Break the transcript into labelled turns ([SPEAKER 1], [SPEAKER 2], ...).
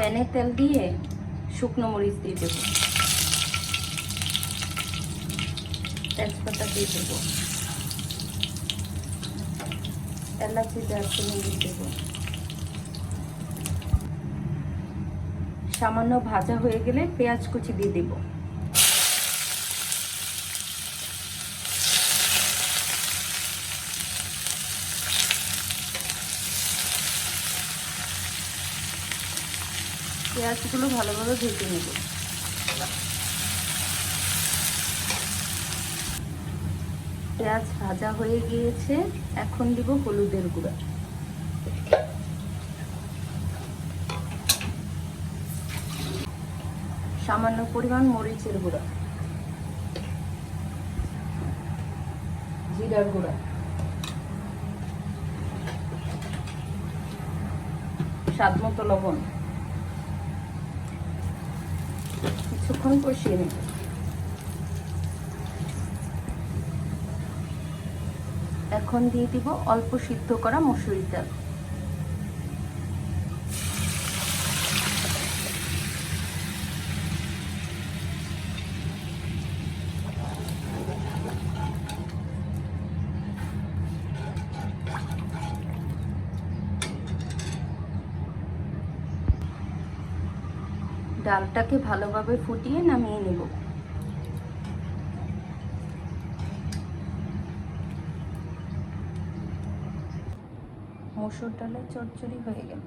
[SPEAKER 1] প্যানে তেল দিয়ে শুকনো মরিচ দিয়ে দেবো, তেজপাতা দিয়ে দেবো, এলাচি দারচিনি দিয়ে দেবো। সামান্য ভাজা হয়ে গেলে পেঁয়াজ কুচি দিয়ে দেব। পেঁয়াজগুলো ভালোভাবে ভেজে নেব। পেঁয়াজ ভাজা হয়ে গিয়েছে, এখন দিব হলুদের গুঁড়া, সামান্য পরিমাণ মরিচের গুঁড়া, জিরার গুঁড়া, স্বাদমতো লবণ। কিছুক্ষণ কষিয়ে নেব। এখন দিয়ে দিব অল্প সিদ্ধ করা মসুরির ডাল। ডালটাকে ভালোভাবে ফুটিয়ে নামিয়ে নেব। মসুর ডালের চচ্চড়ি হয়ে গেল।